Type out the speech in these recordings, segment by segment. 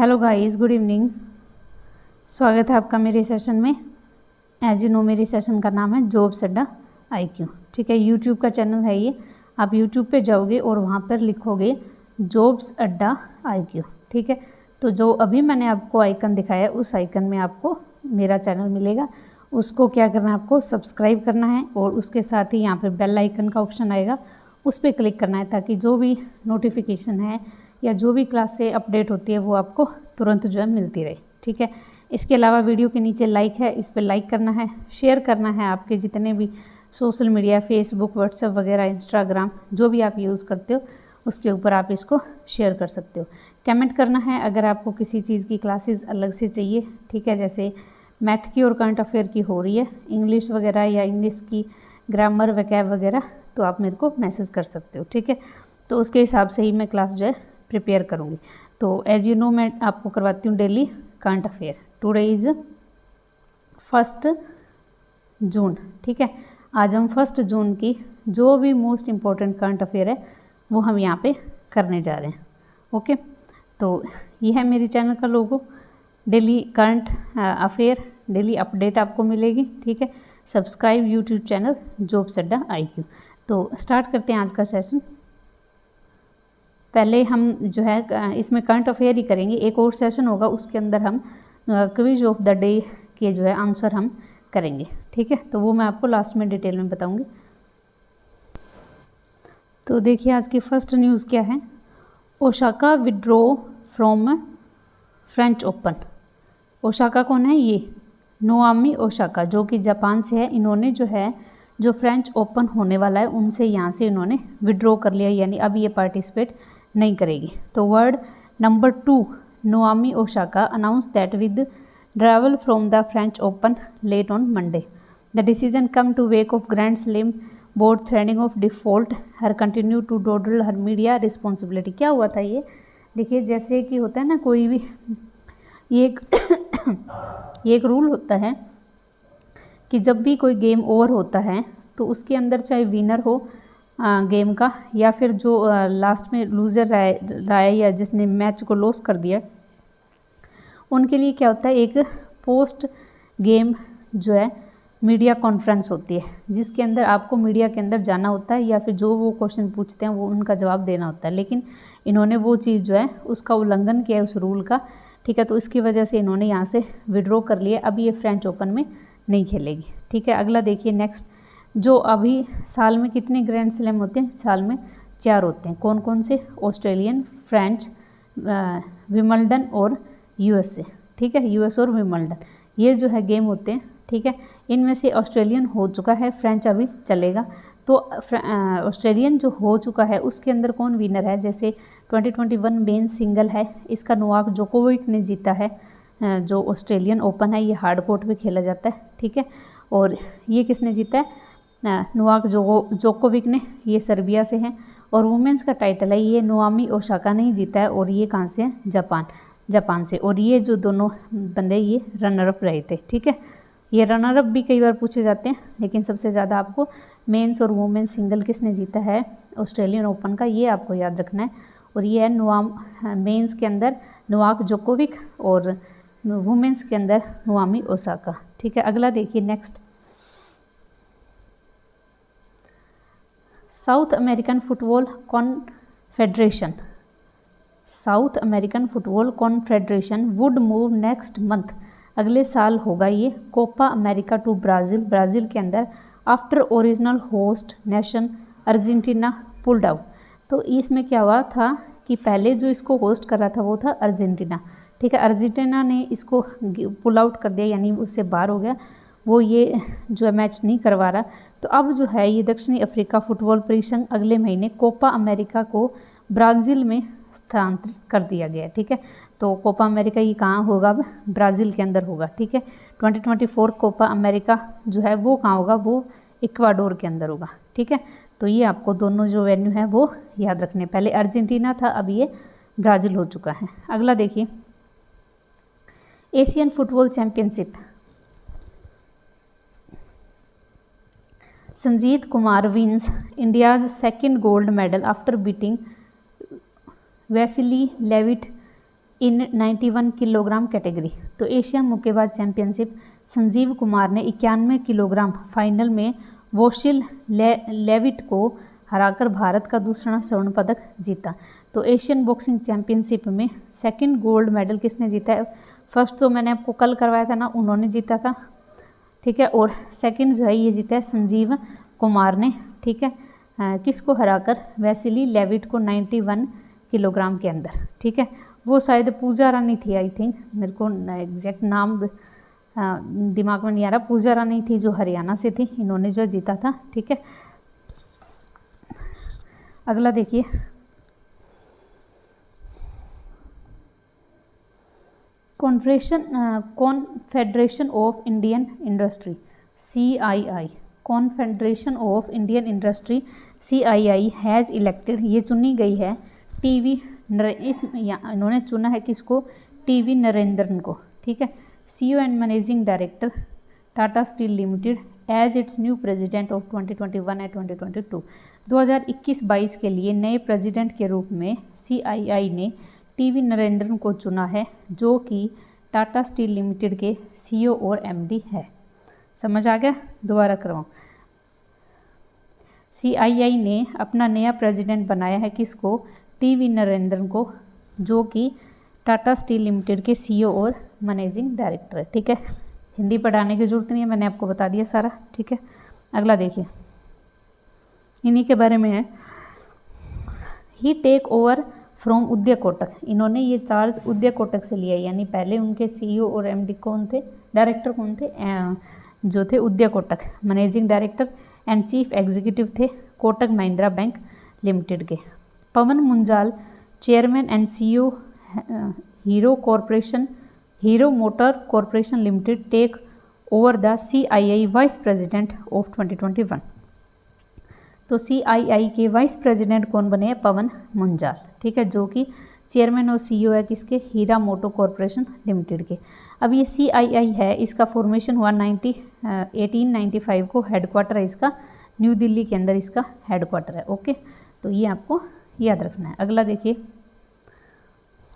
Hello guys, good evening. स्वागत है आपका मेरे सेशन में। एज यू नो मेरे सेशन का नाम है जॉब्स अड्डा IQ। ठीक है, यूट्यूब का चैनल है ये। आप यूट्यूब पे जाओगे और वहाँ पर लिखोगे जॉब्स अड्डा IQ। ठीक है, तो जो अभी मैंने आपको आइकन दिखाया उस आइकन में आपको मेरा चैनल मिलेगा। उसको क्या करना है, आपको सब्सक्राइब करना है और उसके साथ ही यहाँ पर बेल आइकन का ऑप्शन आएगा, उस पर क्लिक करना है ताकि जो भी नोटिफिकेशन है या जो भी क्लास से अपडेट होती है वो आपको तुरंत जो है मिलती रहे। ठीक है, इसके अलावा वीडियो के नीचे लाइक है, इस पर लाइक करना है, शेयर करना है। आपके जितने भी सोशल मीडिया, फेसबुक, व्हाट्सएप वगैरह, इंस्टाग्राम जो भी आप यूज़ करते हो उसके ऊपर आप इसको शेयर कर सकते हो। कमेंट करना है अगर आपको किसी चीज़ की क्लासेस अलग से चाहिए। ठीक है, जैसे मैथ की और करंट अफेयर की हो रही है, इंग्लिश वगैरह या इंग्लिश की ग्रामर वैकेब वगैरह, तो आप मेरे को मैसेज कर सकते हो। ठीक है, तो उसके हिसाब से ही मैं क्लास जो है प्रिपेयर करूँगी। तो एज़ यू नो मैं आपको करवाती हूँ daily current affair. Today is 1 जून। ठीक है, आज हम 1 जून की जो भी मोस्ट इम्पॉर्टेंट करंट अफेयर है वो हम यहाँ पे करने जा रहे हैं। ओके, तो ये है मेरे चैनल का logo. Daily current affair, daily update आपको मिलेगी। ठीक है, subscribe YouTube channel jobs adda IQ। तो स्टार्ट करते हैं आज का सेशन। पहले हम जो है इसमें करंट अफेयर ही करेंगे, एक और सेशन होगा उसके अंदर हम क्विज ऑफ द डे के जो है आंसर हम करेंगे। ठीक है, तो वो मैं आपको लास्ट में डिटेल में बताऊंगी। तो देखिए आज की फर्स्ट न्यूज़ क्या है। Osaka withdraw from French open. Osaka कौन है? ये नोआमी ओसाका जो कि जापान से है। इन्होंने जो है जो फ्रेंच ओपन होने वाला है उनसे यहाँ से इन्होंने विड्रॉ कर लिया, यानी अब ये पार्टिसिपेट नहीं करेगी। तो word number 2, Naomi Osaka announce that with travel from the French Open late on Monday the decision come to wake of grand slam board threading of default her continue to doodle her media responsibility. क्या हुआ था ये देखिए, जैसे कि होता है ना कोई भी ये एक रूल होता है कि जब भी कोई गेम ओवर होता है तो उसके अंदर चाहे विनर हो गेम का या फिर जो लास्ट में लूज़र रहा है या जिसने मैच को लॉस कर दिया, उनके लिए क्या होता है, एक पोस्ट गेम जो है मीडिया कॉन्फ्रेंस होती है जिसके अंदर आपको मीडिया के अंदर जाना होता है या फिर जो वो क्वेश्चन पूछते हैं वो उनका जवाब देना होता है। लेकिन इन्होंने वो चीज़ जो है उसका उल्लंघन किया है उस रूल का। ठीक है, तो इसकी वजह से इन्होंने यहाँ से विड्रॉ कर लिया। अब ये फ्रेंच ओपन में नहीं खेलेगी। ठीक है, अगला देखिए नेक्स्ट। जो अभी साल में कितने ग्रैंड स्लैम होते हैं? साल में 4 होते हैं। कौन कौन से? ऑस्ट्रेलियन, फ्रेंच, विम्बलडन और USA। ठीक है, US और विम्बलडन ये जो है गेम होते हैं। ठीक है, इनमें से ऑस्ट्रेलियन हो चुका है, फ्रेंच अभी चलेगा। तो ऑस्ट्रेलियन जो हो चुका है उसके अंदर कौन विनर है? जैसे 2021 मेंस सिंगल है, इसका नोवाक जोकोविक ने जीता है। जो ऑस्ट्रेलियन ओपन है ये हार्ड कोर्ट पे खेला जाता है। ठीक है, और ये किसने जीता है? नोवाक जोकोविक ने, ये सर्बिया से हैं। और वुमेंस का टाइटल है ये नोआमी ओसाका ने ही जीता है और ये कहाँ से है? जापान से। और ये जो दोनों बंदे ये रनर अप रहे थे। ठीक है, ये रनर अप भी कई बार पूछे जाते हैं, लेकिन सबसे ज़्यादा आपको मेंस और वुमेन्स सिंगल किसने जीता है ऑस्ट्रेलियन ओपन का, ये आपको याद रखना है। और ये है मेंस के अंदर नोवाक जोकोविक और वुमेन्स के अंदर नोआमी ओसाका। ठीक है, अगला देखिए next. South American football confederation would move next month. अगले साल होगा ये कोपा अमेरिका टू ब्राज़ील के अंदर after original host nation Argentina pulled out. तो इसमें क्या हुआ था कि पहले जो इसको होस्ट कर रहा था वो था अर्जेंटीना। ठीक है, अर्जेंटीना ने इसको पुल आउट कर दिया, यानी उससे बाहर हो गया, वो ये जो है मैच नहीं करवा रहा। तो अब जो है ये दक्षिणी अफ्रीका फुटबॉल परिसंघ अगले महीने कोपा अमेरिका को ब्राज़ील में स्थानांतरित कर दिया गया। ठीक है, तो कोपा अमेरिका ये कहाँ होगा? अब ब्राज़ील के अंदर होगा। ठीक है, 2024 कोपा अमेरिका जो है वो कहाँ होगा? वो इक्वाडोर के अंदर होगा। ठीक है, तो ये आपको दोनों जो वेन्यू है वो याद रखने। पहले अर्जेंटीना था, अब ये ब्राज़ील हो चुका है। अगला देखिए Asian football championship. Sanjeet Kumar wins India's second gold medal after beating Vasily Levit in 91 kilogram category. तो एशिया मुक्केबाज चैंपियनशिप संजीव कुमार ने 91 किलोग्राम फाइनल में वोशिल लेविट को हराकर भारत का दूसरा स्वर्ण पदक जीता। तो एशियन बॉक्सिंग चैंपियनशिप में सेकंड गोल्ड मेडल किसने जीता है? फर्स्ट तो मैंने आपको कल करवाया था ना, उन्होंने जीता था, ठीक है। और सेकंड जो है ये जीता है संजीव कुमार ने, ठीक है। किसको हराकर? वैसिली लेविट को 91 किलोग्राम के अंदर, ठीक है। वो शायद पूजा रानी थी, आई थिंक, मेरे को एग्जैक्ट नाम दिमाग में नहीं आ रहा। पूजा रानी थी जो हरियाणा से थी, इन्होंने जो जीता था, ठीक है। अगला देखिए, confederation of Indian industry CII, confederation of Indian industry CII has elected, ये चुनी गई है इन्होंने चुना है किसको? TV नरेंद्रन को, ठीक है, CEO and managing director Tata steel limited as its new president of 2021 and 2022। 2021-22 के लिए नए प्रेसिडेंट के रूप में CII ने TV नरेंद्रन को चुना है, जो कि टाटा स्टील लिमिटेड के CEO और MD है। समझ आ गया? दोबारा करवाऊँ। CII ने अपना नया प्रेसिडेंट बनाया है किसको? TV नरेंद्रन को, जो कि टाटा स्टील लिमिटेड के CEO और मैनेजिंग डायरेक्टर है, ठीक है। हिंदी पढ़ाने की जरूरत नहीं है, मैंने आपको बता दिया सारा, ठीक है। अगला देखिए, इन्हीं के बारे में है। ही take over from Uday Kotak, इन्होंने ये चार्ज उदय कोटक से लिया, यानी पहले उनके CEO और MD कौन थे? डायरेक्टर कौन थे? जो थे Uday Kotak, managing director and chief executive थे कोटक महिंद्रा बैंक लिमिटेड के। Pawan Munjal chairman and CEO Hero motor corporation limited take over the CII vice president of 2021। तो CII के वाइस प्रेसिडेंट कौन बने हैं? पवन मुंजाल, ठीक है, जो कि चेयरमैन और CEO है किसके? हीरा मोटो कॉरपोरेशन लिमिटेड के। अब ये CII है, इसका फॉर्मेशन हुआ 1895 को, हेडक्वार्टर है इसका न्यू दिल्ली के अंदर, इसका हेडक्वार्टर है, ओके। तो ये आपको याद रखना है। अगला देखिए,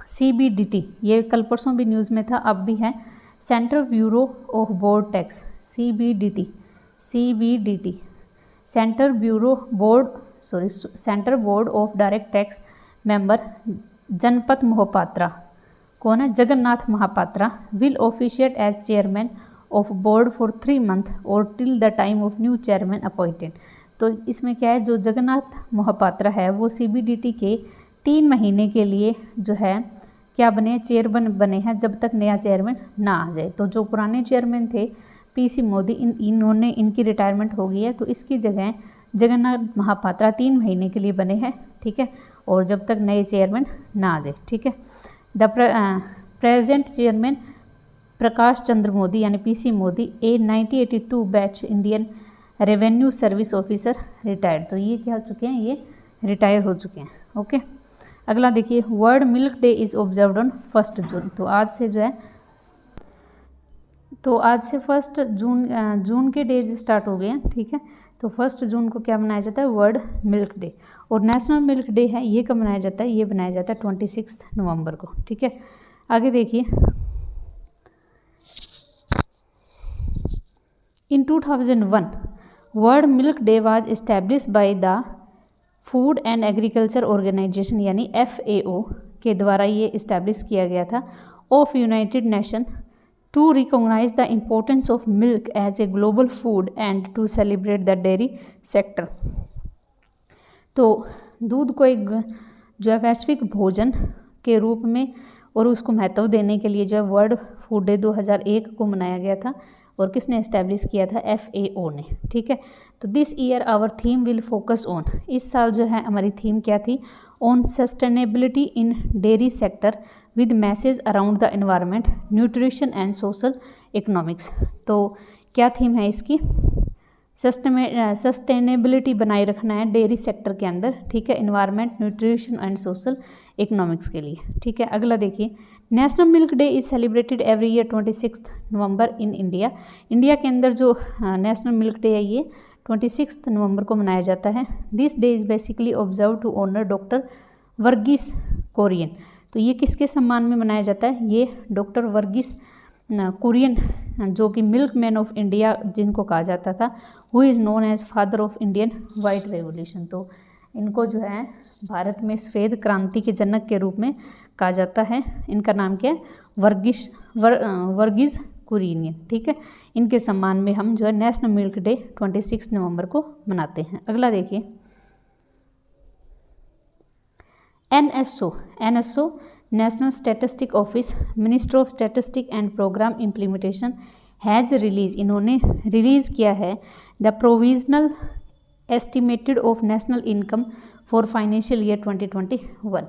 CBDT, ये कल परसों भी न्यूज़ में था, अब भी है, central bureau of board tax, CBDT central board of direct tax member Janpat Mohapatra, कौन है? Jagannath Mahapatra will officiate as chairman of board for 3 months और till the time of new chairman appointed. तो इसमें क्या है, जो जगन्नाथ मोहपात्रा है वो CBDT के 3 महीने के लिए जो है क्या बने? चेयरमैन बने हैं, जब तक नया चेयरमैन ना आ जाए। तो जो पुराने चेयरमैन थे PC मोदी, इन्होंने इनकी रिटायरमेंट हो गई है, तो इसकी जगह जगन्नाथ महापात्रा 3 महीने के लिए बने हैं, ठीक है, और जब तक नए चेयरमैन ना आ जाए, ठीक है। The present chairman Prakash Chandra Modi यानी PC मोदी, ए 1982 batch Indian revenue service officer retired. तो ये क्या हो चुके हैं? ये रिटायर हो चुके हैं, ओके। अगला देखिए, world milk day is observed on 1 जून। तो आज से जो है, तो आज से 1 जून के डेज स्टार्ट हो गए हैं, ठीक है। तो 1 जून को क्या मनाया जाता है? World milk day. और नेशनल मिल्क डे है, ये कब मनाया जाता है? ये मनाया जाता है 26 नवंबर को, ठीक है। आगे देखिए, in 2001 world milk day was established by the food and agriculture organization यानी FAO के द्वारा ये इस्टेब्लिश किया गया था of united nation to recognize the importance of milk as a global food and to celebrate the dairy sector. तो दूध को एक जो है वैश्विक भोजन के रूप में और उसको महत्व देने के लिए जो है वर्ल्ड फूड डे 2001 को मनाया गया था, और किसने इस्टेब्लिश किया था? FAO ने, ठीक है। तो this year our theme will focus on, इस साल जो है हमारी थीम क्या थी? On sustainability in dairy sector with message around the environment, nutrition and social economics. तो क्या थीम है इसकी? सस्टेनेबिलिटी बनाए रखना है डेयरी सेक्टर के अंदर, ठीक है, environment, nutrition and social economics के लिए, ठीक है। अगला देखिए, national milk day is celebrated every year 26 November in India. India के अंदर जो नेशनल मिल्क डे है ये 26 नवंबर को मनाया जाता है। This day is basically observe to honour doctor Verghese Kurien. तो ये किसके सम्मान में मनाया जाता है? ये डॉक्टर वर्गीस कुरियन, जो कि मिल्क मैन ऑफ इंडिया जिनको कहा जाता था, who is known as father of Indian white revolution. तो इनको जो है भारत में सफ़ेद क्रांति के जनक के रूप में कहा जाता है। इनका नाम क्या है? वर्गीस कुरियन। ठीक है, इनके सम्मान में हम जो है नेशनल मिल्क डे 26 नवंबर को मनाते हैं। अगला देखिए, NSO national statistic office, minister of statistic and program implementation has release, इन्होंने रिलीज़ किया है the provisional estimated of national income for financial year 2021।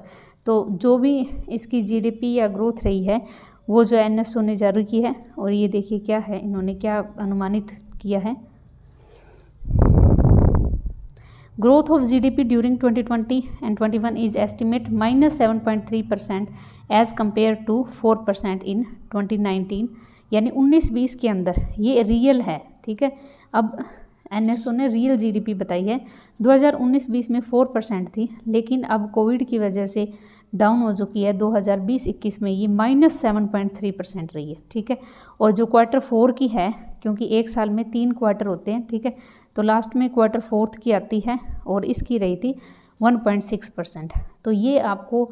तो जो भी इसकी GDP या ग्रोथ रही है वो जो NSO ने जारी की है। और ये देखिए क्या है, इन्होंने क्या अनुमानित किया है? Growth of GDP during 2020 and 21 is estimate -7.3% as compare to 4% in 2019, यानी 19-20 के अंदर ये रियल है। ठीक है, अब NSO ने रियल GDP बताई है। 2019-20 में 4% थी, लेकिन अब कोविड की वजह से डाउन हो चुकी है। 2020-21 में ये -7.3% रही है। ठीक है, और जो Q4 की है, क्योंकि एक साल में 3 क्वार्टर होते हैं, ठीक है, तो लास्ट में Q4 की आती है और इसकी रही थी 1.6%। तो ये आपको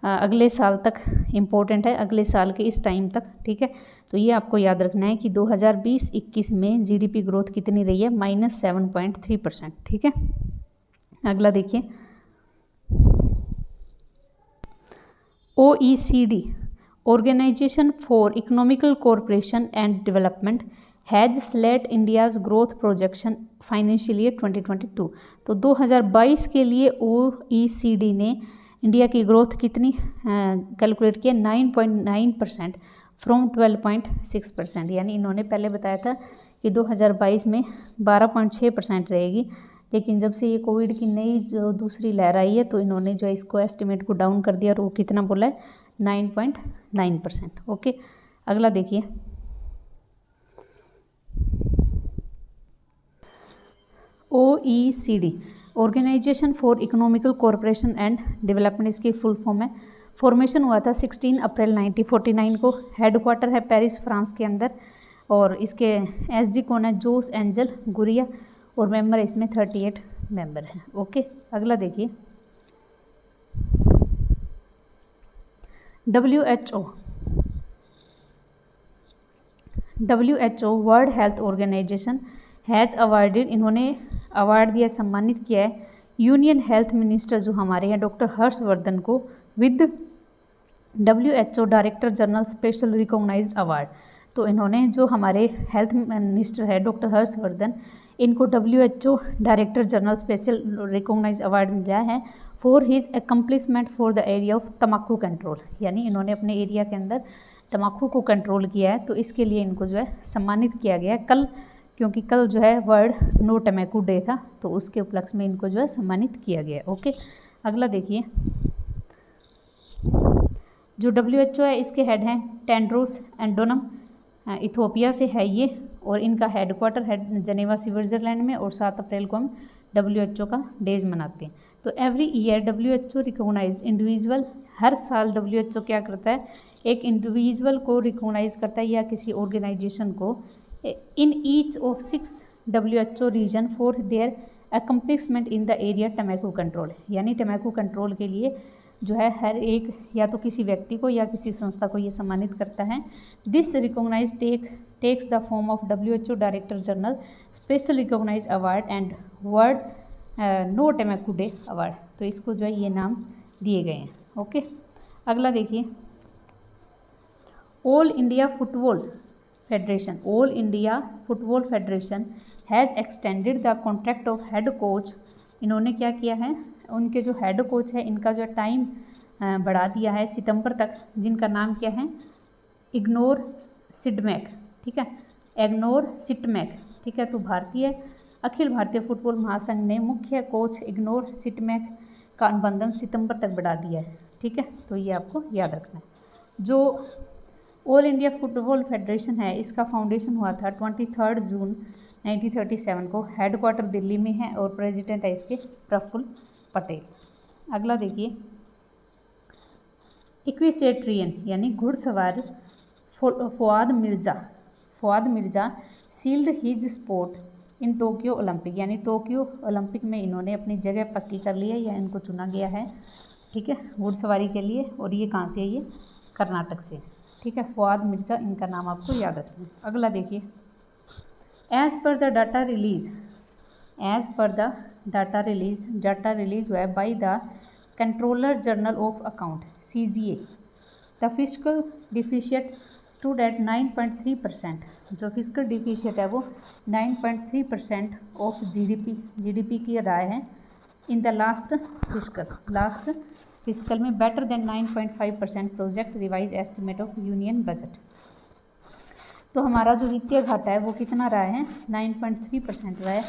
अगले साल तक इम्पोर्टेंट है, अगले साल के इस टाइम तक। ठीक है, तो ये आपको याद रखना है कि 2020-21 में GDP ग्रोथ कितनी रही है? -7.3%। ठीक है, अगला देखिए, OECD organization for economical cooperation and development has slate India's growth projection financial year 2022। तो 2022 के लिए OECD ने इंडिया की ग्रोथ कितनी कैलकुलेट किया? 9.9% फ्रॉम 12.6%। यानी इन्होंने पहले बताया था कि 2022 में 12.6% रहेगी, लेकिन जब से ये कोविड की नई जो दूसरी लहर आई है, तो इन्होंने जो इसको एस्टिमेट को डाउन कर दिया और वो कितना बोला है? 9.9%। ओके, अगला देखिए, OECD organization for economical cooperation and development, इसकी फुल फॉर्म है। फॉर्मेशन हुआ था 16 अप्रैल 1949 को। हेडक्वार्टर है पेरिस, फ्रांस के अंदर, और इसके SG कौन है? जोस एंजल गुरिया, और मेंबर इसमें 38 मेंबर हैं। ओके, अगला देखिए, WHO world health organization has awarded, इन्होंने अवार्ड दिया, सम्मानित किया है यूनियन हेल्थ मिनिस्टर जो हमारे हैं डॉक्टर हर्षवर्धन को with WHO director general special recognized award. तो इन्होंने जो हमारे हेल्थ मिनिस्टर है डॉक्टर हर्षवर्धन, इनको WHO director general special recognized award मिला है for his accomplishment for the area of तम्बाकू कंट्रोल। यानी इन्होंने अपने एरिया के अंदर तम्बाकू को कंट्रोल किया है, तो इसके लिए इनको जो है सम्मानित किया गया है कल, क्योंकि कल जो है वर्ल्ड नो टमैकू डे था, तो उसके उपलक्ष्य में इनको जो है सम्मानित किया गया है। ओके, अगला देखिए, जो WHO है इसके हेड हैं टेड्रोस एडोनम, इथोपिया से है ये, और इनका हेडक्वार्टर है जनेवा स्विट्जरलैंड में, और 7 अप्रैल को हम WHO का डेज मनाते हैं। तो every year WHO recognise individual, हर साल WHO क्या करता है? एक इंडिविजुअल को रिकॉग्नाइज करता है या किसी ऑर्गेनाइजेशन को in each of 6 WHO region for their accomplishment in the area tamaku control. यानी टमैकू कंट्रोल के लिए जो है हर एक या तो किसी व्यक्ति को या किसी संस्था को ये सम्मानित करता है। This recognise takes the form of WHO director general special recognise award and world no tamaku day award. तो इसको जो है ये नाम दिए गए हैं। ओके, अगला देखिए, all India football federation has extended the contract of head coach. इन्होंने क्या किया है? उनके जो हेड कोच है इनका जो टाइम बढ़ा दिया है सितंबर तक, जिनका नाम क्या है? इग्नोर सिडमैक। ठीक है, एग्नोर सिटमैक। ठीक है, तो भारतीय अखिल भारतीय फुटबॉल महासंघ ने मुख्य कोच इग्नोर सिटमैक का अनुबंधन सितंबर तक बढ़ा दिया है। ठीक है, तो ये आपको याद रखना है। जो ऑल इंडिया फुटबॉल फेडरेशन है इसका फाउंडेशन हुआ था 23 जून 1937 को। हेडक्वार्टर दिल्ली में है और प्रेसिडेंट है इसके प्रफुल्ल पटेल। अगला देखिए, इक्विसेट्रियन यानी घुड़सवार Fouaad Mirza sealed his sport in Tokyo Olympic, यानी टोक्यो ओलंपिक में इन्होंने अपनी जगह पक्की कर ली है या इनको चुना गया है, ठीक है, घुड़सवारी के लिए। और ये कहाँ से है, ये कर्नाटक से, ठीक है। फवाद मिर्ज़ा, इनका नाम आपको याद रखना है। अगला देखिए, as per the data release हुआ है by the controller general of account CGA, the fiscal deficit stood at 9.3%। जो फिस्कल डिफिशिट है वो 9.3% ऑफ GDP की राय है इन द लास्ट फिस्कल में, better than 9.5% project revise estimate of union budget. तो हमारा जो वित्तीय घाटा है वो कितना रहा है, 9.3% रहा है,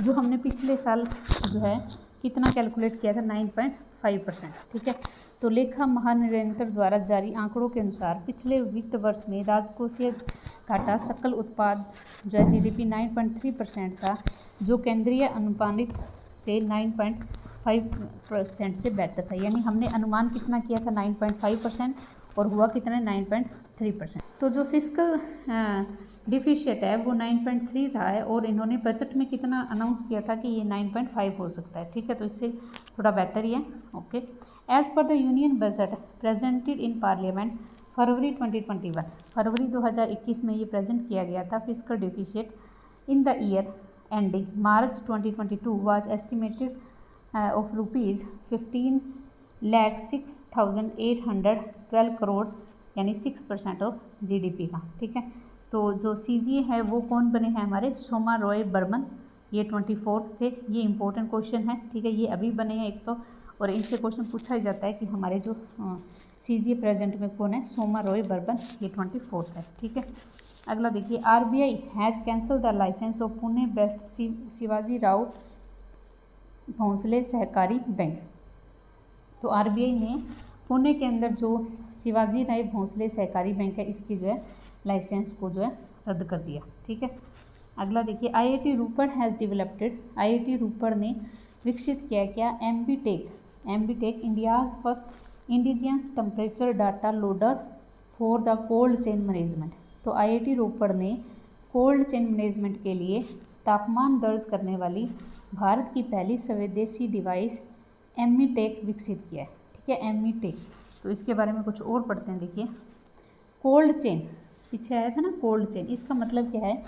जो हमने पिछले साल जो है कितना कैलकुलेट किया था, 9.5%, ठीक है। तो लेखा महानियंत्रक द्वारा जारी आंकड़ों के अनुसार पिछले वित्त वर्ष में राजकोषीय घाटा सकल उत्पाद जो है GDP 9.3% था, जो केंद्रीय अनुमानित से 9.5% से बेहतर था। यानी हमने अनुमान कितना किया था, 9.5%, और हुआ कितना, 9.3%। तो जो फिस्कल डिफिशिट है वो 9.3 रहा है, और इन्होंने बजट में कितना अनाउंस किया था कि ये 9.5 हो सकता है, ठीक है। तो इससे थोड़ा बेहतर ही है, okay. As per the union budget presented in parliament February 2021 में ये प्रेजेंट किया गया था, fiscal deficit in the year ending March 2022 was estimated of ₹6,0812 crore, यानी 6% ऑफ GDP का, ठीक है। तो जो CGA है वो कौन बने हैं, हमारे सोमा रॉय बर्मन, ये 24th थे। ये इंपॉर्टेंट क्वेश्चन है, ठीक है, ये अभी बने हैं एक तो, और इनसे क्वेश्चन पूछा ही जाता है कि हमारे जो CGA प्रेजेंट में कौन है, सोमा रॉय बर्मन, ये 24th है, ठीक है। अगला देखिए, RBI has cancel the license of Pune based Shivaji Rao Bhosale Sahakari bank. तो RBI ने पुणे के अंदर जो शिवाजी राव भोंसले सहकारी बैंक है, इसकी जो है लाइसेंस को जो है रद्द कर दिया, ठीक है। अगला देखिए, IIT Rupad has developed, IIT Rupad ने विकसित किया क्या, MBTEC India's first indigenous temperature data loader for the cold chain management. तो IIT रोपड़ ने कोल्ड चेन मैनेजमेंट के लिए तापमान दर्ज करने वाली भारत की पहली स्वदेशी डिवाइस MBTEC विकसित किया है, ठीक है, MBTEC। तो इसके बारे में कुछ और पढ़ते हैं, देखिए। कोल्ड चेन पीछे आया था ना, कोल्ड चेन, इसका मतलब क्या है,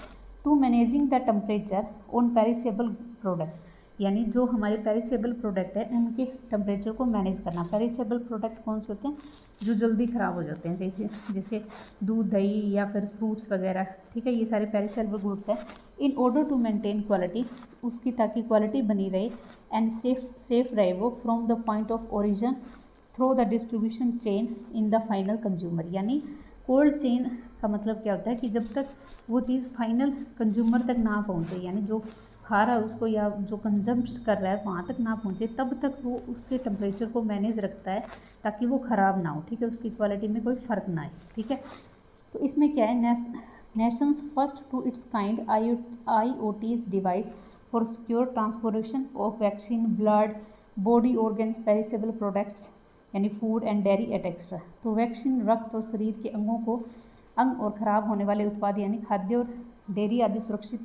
to managing the temperature on perishable products, यानी जो हमारे पेरिसेबल प्रोडक्ट है उनके टेम्परेचर को मैनेज करना। पेरिसेबल प्रोडक्ट कौन से होते हैं, जो जल्दी ख़राब हो जाते हैं, देखिए जैसे दूध, दही या फिर फ्रूट्स वगैरह, ठीक है, ये सारे पेरिसेबल गुड्स हैं। In order to maintain quality, उसकी ताकि क्वालिटी बनी रहे, एंड सेफ रहे वो from the point of origin through the distribution chain in the final consumer. यानी कोल्ड चेन का मतलब क्या होता है कि जब तक वो चीज़ फाइनल कंज्यूमर तक ना पहुँचे, यानी जो खा रहा है उसको या जो कंज्यूम कर रहा है वहाँ तक ना पहुँचे, तब तक वो उसके टेम्परेचर को मैनेज रखता है ताकि वो ख़राब ना हो, ठीक है, उसकी क्वालिटी में कोई फ़र्क ना आए, ठीक है। तो इसमें क्या है, nations first to its kind IoT device for secure transportation of vaccine, blood, body organs, perishable products यानी फूड एंड डेयरी एक्सेट्रा। तो वैक्सीन, रक्त और शरीर के अंग और ख़राब होने वाले उत्पाद यानी खाद्य और डेयरी आदि सुरक्षित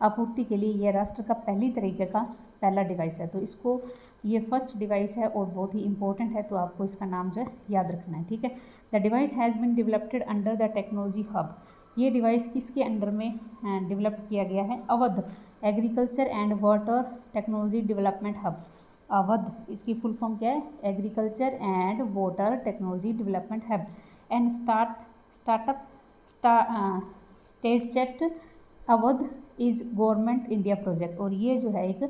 आपूर्ति के लिए यह राष्ट्र का पहली तरीके का पहला डिवाइस है। तो इसको ये फर्स्ट डिवाइस है और बहुत ही इंपॉर्टेंट है, तो आपको इसका नाम जो है याद रखना है, ठीक है। The device has been developed under the technology hub. ये डिवाइस किसके अंडर में डेवलप किया गया है, Awadh agriculture and water technology development hub. Awadh, इसकी फुल फॉर्म क्या है, agriculture and water technology development hub and state that Awadh is government India project. और ये जो है एक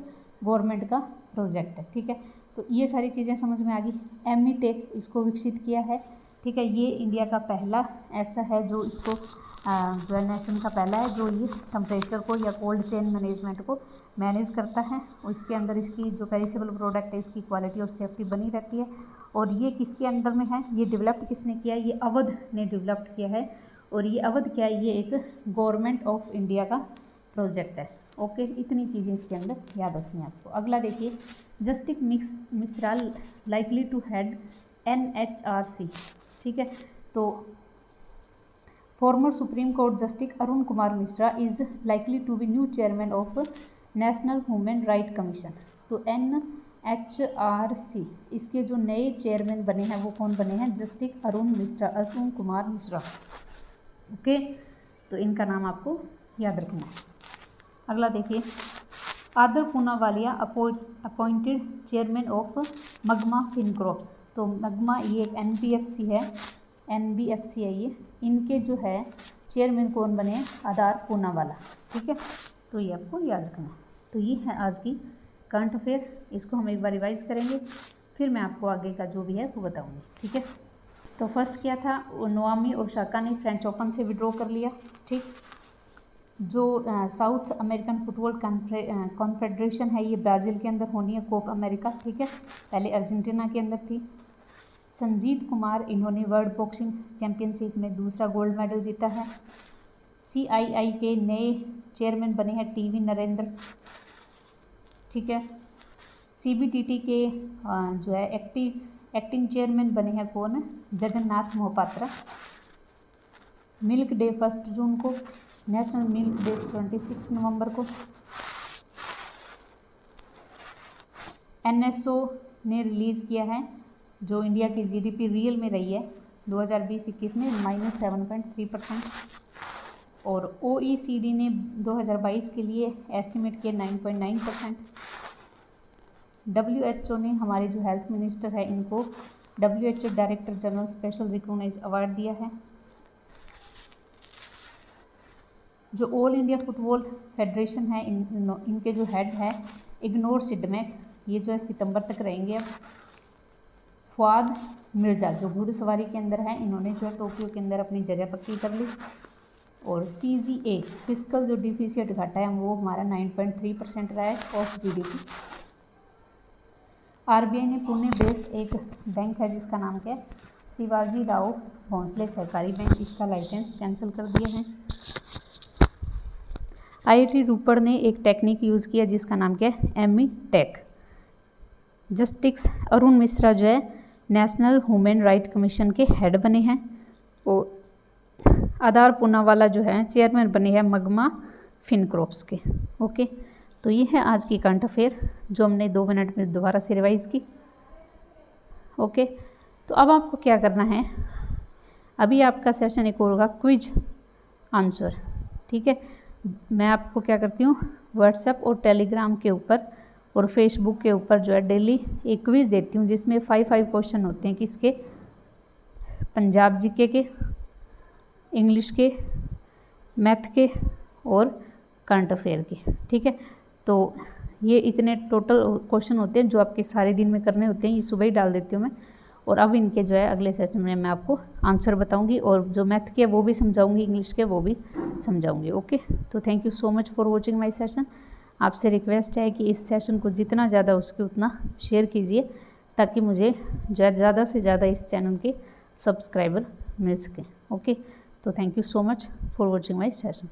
गवर्नमेंट का प्रोजेक्ट है, ठीक है। तो ये सारी चीज़ें समझ में आ गई। MBTEC इसको विकसित किया है, ठीक है। ये इंडिया का पहला ऐसा है जो इसको जो है नेशन का पहला है जो ये टेम्परेचर को या कोल्ड चेन मैनेजमेंट को मैनेज करता है। और इसके अंदर इसकी जो पेरिसेबल प्रोडक्ट है इसकी क्वालिटी और सेफ्टी बनी रहती है। और ये किसके अंडर में है, ये डेवलप्ड किसने किया है, ये अवध ने डेवलप्ड किया है। और ये अवध क्या है, ये एक गवर्नमेंट ऑफ इंडिया का प्रोजेक्ट है, ओके। इतनी चीज़ें इसके अंदर याद रखनी है आपको। अगला देखिए, justice Mishra likely to head NHRC। ठीक है। तो former supreme court justice Arun Kumar Mishra is likely to be new chairman of national human right commission. तो NHRC इसके जो नए चेयरमैन बने हैं वो कौन बने हैं? जस्टिस अरुण कुमार मिश्रा। ओके, तो इनका नाम आपको याद रखना है। अगला देखिए, आदर पूनावालिया अपॉइंटेड चेयरमैन ऑफ मगमा फिनकॉर्प्स। तो मगमा ये एक NBFC है ये, इनके जो है चेयरमैन कौन बने हैं? आधार पूनावाला। ठीक है, तो ये आपको याद रखना है। तो ये है आज की करंट अफेयर, इसको हम एक बार रिवाइज करेंगे, फिर मैं आपको आगे का जो भी है वो बताऊंगी। ठीक है, तो फर्स्ट क्या था, नोआमी ओसाका ने फ्रेंच ओपन से विड्रॉ कर लिया। ठीक, जो साउथ अमेरिकन फुटबॉल कॉन्फेडरेशन है ये ब्राज़ील के अंदर होनी है, कोप अमेरिका। ठीक है, पहले अर्जेंटीना के अंदर थी। संजीत कुमार इन्होंने वर्ल्ड बॉक्सिंग चैंपियनशिप में दूसरा गोल्ड मेडल जीता है। CII के नए चेयरमैन बने हैं TV नरेंद्र। ठीक है, CBDT के जो है एक्टिंग चेयरमैन बने हैं कौन? जगन्नाथ मोहपात्रा। मिल्क डे 1 जून को, नेशनल मिल्क डे 26 नवंबर को। NSO ने रिलीज़ किया है जो इंडिया की GDP रियल में रही है 2020-21 में -7.3%, और OECD ने 2022 के लिए एस्टिमेट किया 9.9%। WHO ने हमारे जो हेल्थ मिनिस्टर है इनको WHO director general special recognise award दिया है। जो ऑल इंडिया फुटबॉल फेडरेशन है इनके जो हेड है इग्नोर सिडमैक, ये जो है सितंबर तक रहेंगे। अब फवाद मिर्ज़ा जो घुड़सवारी के अंदर है, इन्होंने जो है टोक्यो के अंदर अपनी जगह पक्की कर ली। और CGA फिस्कल जो डिफिसिट घटा है वो हमारा 9.3% रहा है ऑफ GDP। RBI ने पुणे बेस्ड एक बैंक है जिसका नाम क्या है? शिवाजी राव भोंसले सहकारी बैंक, इसका लाइसेंस कैंसिल कर दिया है। IIT रूपड़ ने एक टेक्निक यूज़ किया जिसका नाम क्या है? METEC। जस्टिस अरुण मिश्रा जो है नेशनल ह्यूमन राइट कमीशन के हेड बने हैं। और आधार पूनावाला जो है चेयरमैन बने हैं मगमा फिनकॉर्प्स के। ओके, तो ये है आज की करंट अफेयर जो हमने 2 मिनट में दोबारा से रिवाइज की। ओके, तो अब आपको क्या करना है, अभी आपका सेशन एक और होगा क्विज आंसर। ठीक है, मैं आपको क्या करती हूँ व्हाट्सएप और टेलीग्राम के ऊपर और फेसबुक के ऊपर जो है डेली एक क्विज़ देती हूँ जिसमें 5 क्वेश्चन होते हैं। किसके? पंजाब GK के, इंग्लिश के, मैथ के और करंट अफेयर के। ठीक है, तो ये इतने टोटल क्वेश्चन होते हैं जो आपके सारे दिन में करने होते हैं, ये सुबह ही डाल देती हूँ मैं। और अब इनके जो है अगले सेशन में मैं आपको आंसर बताऊंगी और जो मैथ के वो भी समझाऊंगी, इंग्लिश के वो भी समझाऊंगी। ओके, तो thank you so much for watching my session. आपसे रिक्वेस्ट है कि इस सेशन को जितना ज़्यादा हो सके उतना शेयर कीजिए ताकि मुझे जो है ज़्यादा से ज़्यादा इस चैनल के सब्सक्राइबर मिल सकें। ओके, तो thank you so much for watching my session.